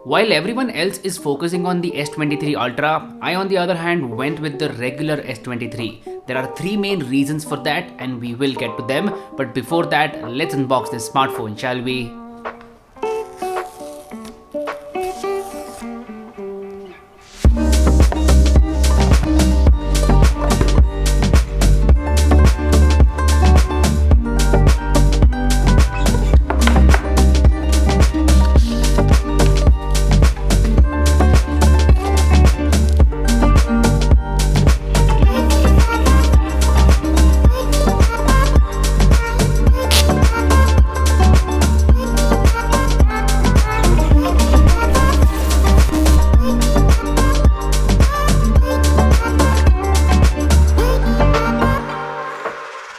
While everyone else is focusing on the S23 Ultra, I on the other hand went with the regular S23. There are three main reasons for that and we will get to them, but before that, let's unbox this smartphone, shall we?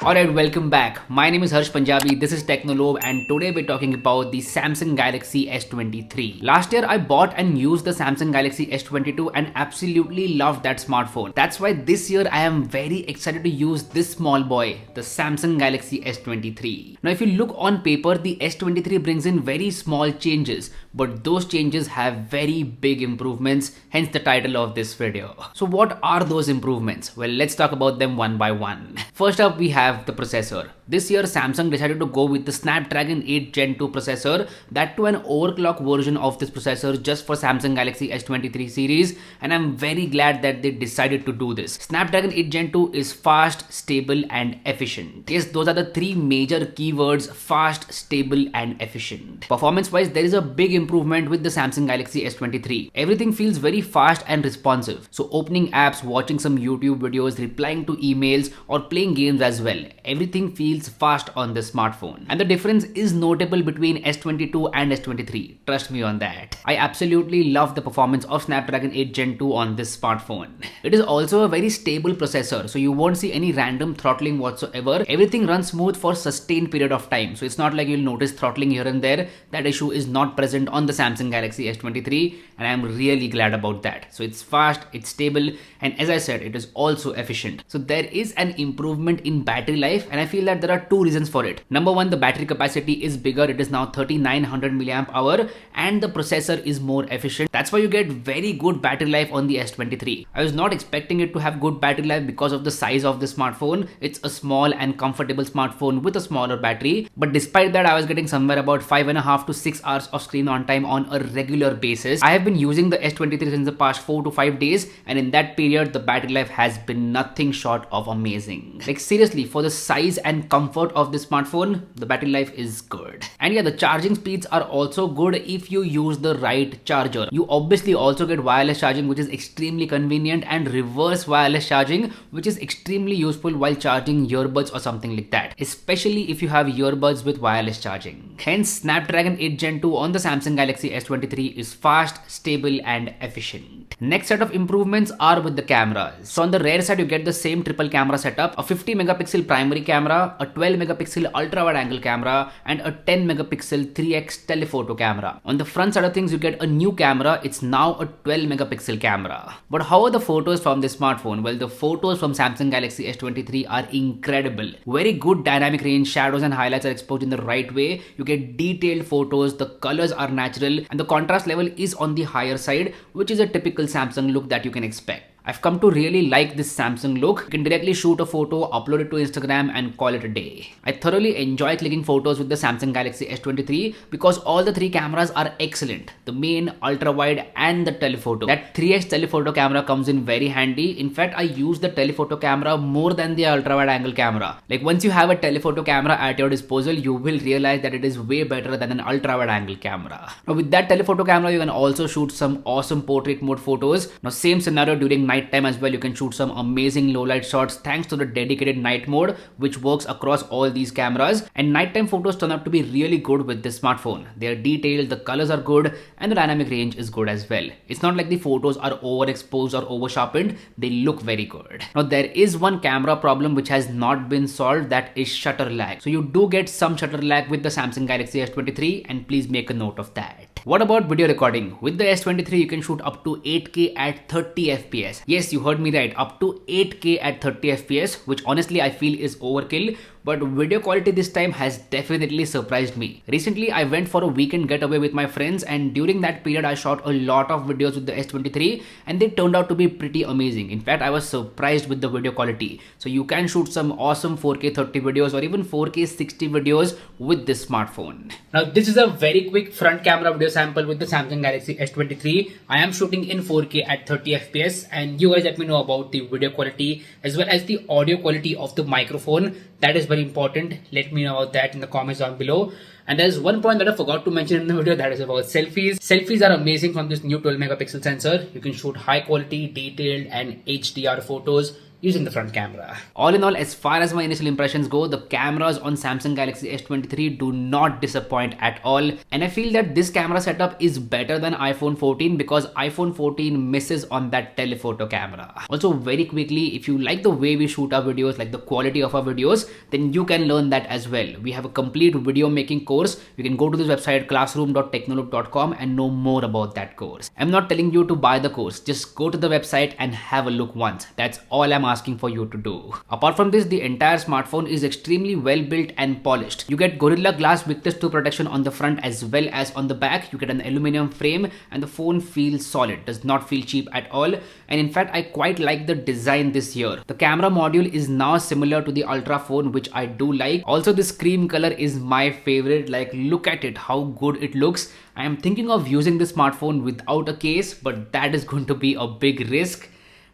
Alright, welcome back. My name is Harsh Punjabi, this is Technolobe, and today we're talking about the Samsung Galaxy S23. Last year I bought and used the Samsung Galaxy S22 and absolutely loved that smartphone. That's why this year I am very excited to use this small boy, the Samsung Galaxy S23. Now if you look on paper, the S23 brings in very small changes, but those changes have very big improvements, hence the title of this video. So what are those improvements? Well, let's talk about them one by one. First up, we have the processor. This year Samsung decided to go with the Snapdragon 8 Gen 2 processor, that to an overclock version of this processor just for Samsung Galaxy S23 series, and I'm very glad that they decided to do this. Snapdragon 8 Gen 2 is fast, stable and efficient. Yes, those are the three major keywords: fast, stable and efficient. Performance wise, there is a big improvement with the Samsung Galaxy S23. Everything feels very fast and responsive. So opening apps, watching some YouTube videos, replying to emails or playing games as well, everything feels fast on this smartphone. And the difference is notable between S22 and S23. Trust me on that. I absolutely love the performance of Snapdragon 8 Gen 2 on this smartphone. It is also a very stable processor, so you won't see any random throttling whatsoever. Everything runs smooth for sustained period of time. So it's not like you'll notice throttling here and there. That issue is not present on the Samsung Galaxy S23, and I'm really glad about that. So it's fast, it's stable, and as I said, it is also efficient. So there is an improvement in battery life, and I feel that there are two reasons for it. Number one, the battery capacity is bigger. It is now 3900 milliamp hour, and the processor is more efficient. That's why you get very good battery life on the S23. I was not expecting it to have good battery life because of the size of the smartphone. It's a small and comfortable smartphone with a smaller battery, but despite that, I was getting somewhere about 5.5 to 6 hours of screen on time on a regular basis. I have been using the S23 since the past 4 to 5 days, and in that period, the battery life has been nothing short of amazing. Like seriously, for the size and comfort of this smartphone, the battery life is good. And yeah, the charging speeds are also good if you use the right charger. You obviously also get wireless charging, which is extremely convenient, and reverse wireless charging, which is extremely useful while charging earbuds or something like that, especially if you have earbuds with wireless charging. Hence, Snapdragon 8 Gen 2 on the Samsung Galaxy S23 is fast, stable and efficient. Next set of improvements are with the cameras. So on the rear side, you get the same triple camera setup, a 50 megapixel primary camera, a 12 megapixel ultra wide angle camera, and a 10 megapixel 3x telephoto camera. On the front side of things, you get a new camera. It's now a 12 megapixel camera. But how are the photos from this smartphone? Well, the photos from Samsung Galaxy S23 are incredible. Very good dynamic range, shadows and highlights are exposed in the right way. You get detailed photos, the colors are natural, and the contrast level is on the higher side, which is a typical Samsung look that you can expect. I've come to really like this Samsung look. You can directly shoot a photo, upload it to Instagram and call it a day. I thoroughly enjoy clicking photos with the Samsung Galaxy S23 because all the three cameras are excellent. The main, ultra wide and the telephoto. That 3x telephoto camera comes in very handy. In fact, I use the telephoto camera more than the ultra wide angle camera. Like once you have a telephoto camera at your disposal, you will realize that it is way better than an ultra wide angle camera. Now with that telephoto camera, you can also shoot some awesome portrait mode photos. Now same scenario during night time as well. You can shoot some amazing low light shots thanks to the dedicated night mode, which works across all these cameras, and nighttime photos turn out to be really good with this smartphone. They are detailed, the colors are good, and the dynamic range is good as well. It's not like the photos are overexposed or over sharpened. They look very good. Now there is one camera problem which has not been solved, that is shutter lag. So you do get some shutter lag with the Samsung Galaxy S23, and please make a note of that. What about video recording? With the S23, you can shoot up to 8K at 30 FPS. Yes, you heard me right, up to 8K at 30 FPS, which honestly I feel is overkill. but video quality this time has definitely surprised me. Recently, I went for a weekend getaway with my friends, and during that period, I shot a lot of videos with the S23 and they turned out to be pretty amazing. In fact, I was surprised with the video quality. So you can shoot some awesome 4K 30 videos or even 4K 60 videos with this smartphone. Now, this is a very quick front camera video sample with the Samsung Galaxy S23. I am shooting in 4K at 30 FPS, and you guys let me know about the video quality as well as the audio quality of the microphone. That is very important. Let me know about that in the comments down below. And there's one point that I forgot to mention in the video, that is about selfies. Selfies are amazing from this new 12 megapixel sensor. You can shoot high quality, detailed and HDR photos using the front camera. All in all, as far as my initial impressions go, the cameras on Samsung Galaxy S23 do not disappoint at all. And I feel that this camera setup is better than iPhone 14 because iPhone 14 misses on that telephoto camera. Also, very quickly, if you like the way we shoot our videos, like the quality of our videos, then you can learn that as well. We have a complete video making course. You can go to this website classroom.technolobe.com and know more about that course. I'm not telling you to buy the course. Just go to the website and have a look once. That's all I'm asking for you to do. Apart from this, the entire smartphone is extremely well built and polished. You get Gorilla Glass Victus 2 protection on the front as well as on the back. You get an aluminum frame and the phone feels solid, does not feel cheap at all. And in fact, I quite like the design this year. The camera module is now similar to the Ultra phone, which I do like. Also, this cream color is my favorite. Like, look at it, how good it looks. I am thinking of using this smartphone without a case, but that is going to be a big risk.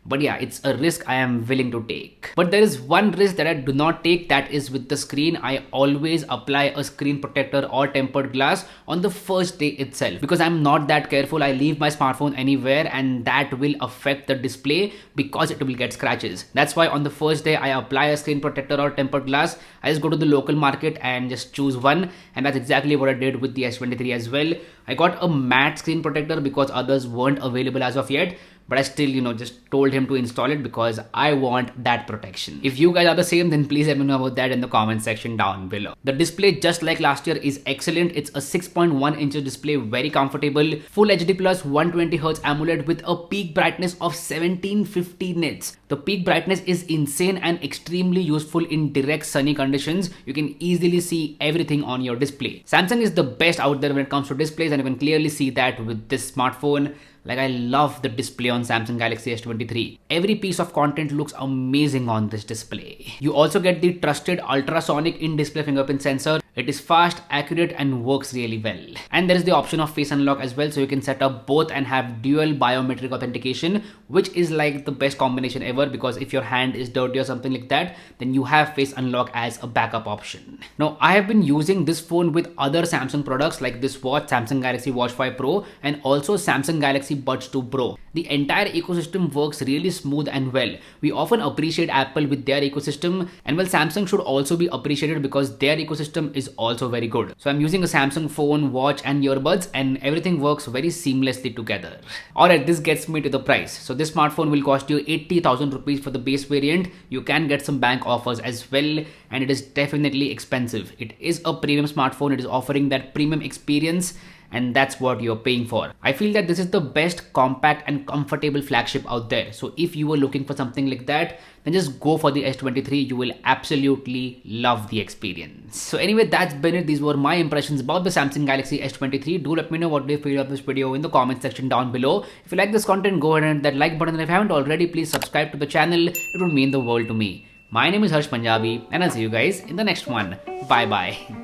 But yeah, it's a risk I am willing to take. But there is one risk that I do not take, that is with the screen. I always apply a screen protector or tempered glass on the first day itself because I'm not that careful. I leave my smartphone anywhere and that will affect the display because it will get scratches. That's why on the first day I apply a screen protector or tempered glass. I just go to the local market and just choose one, and that's exactly what I did with the S23 as well. I got a matte screen protector because others weren't available as of yet. But I still, just told him to install it because I want that protection. If you guys are the same, then please let me know about that in the comment section down below. The display, just like last year, is excellent. It's a 6.1 inches display, very comfortable. Full HD plus 120Hz AMOLED with a peak brightness of 1750 nits. The peak brightness is insane and extremely useful in direct sunny conditions. You can easily see everything on your display. Samsung is the best out there when it comes to displays, and you can clearly see that with this smartphone. Like, I love the display on Samsung Galaxy S23. Every piece of content looks amazing on this display. You also get the trusted ultrasonic in-display fingerprint sensor. It is fast, accurate and works really well. And there is the option of face unlock as well, so you can set up both and have dual biometric authentication, which is like the best combination ever because if your hand is dirty or something like that, then you have face unlock as a backup option. Now, I have been using this phone with other Samsung products like this watch, Samsung Galaxy Watch 5 Pro, and also Samsung Galaxy Buds 2 Pro. The entire ecosystem works really smooth and well. We often appreciate Apple with their ecosystem, and well, Samsung should also be appreciated because their ecosystem is also very good. So I'm using a Samsung phone, watch and earbuds, and everything works very seamlessly together. Alright, this gets me to the price. So this smartphone will cost you 80,000 rupees for the base variant. You can get some bank offers as well, and it is definitely expensive. It is a premium smartphone. It is offering that premium experience, and that's what you're paying for. I feel that this is the best compact and comfortable flagship out there. So if you were looking for something like that, then just go for the S23. You will absolutely love the experience. So anyway, that's been it. These were my impressions about the Samsung Galaxy S23. Do let me know what you feel of this video in the comment section down below. If you like this content, go ahead and hit that like button. And if you haven't already, please subscribe to the channel. It would mean the world to me. My name is Harsh Punjabi, and I'll see you guys in the next one. Bye bye.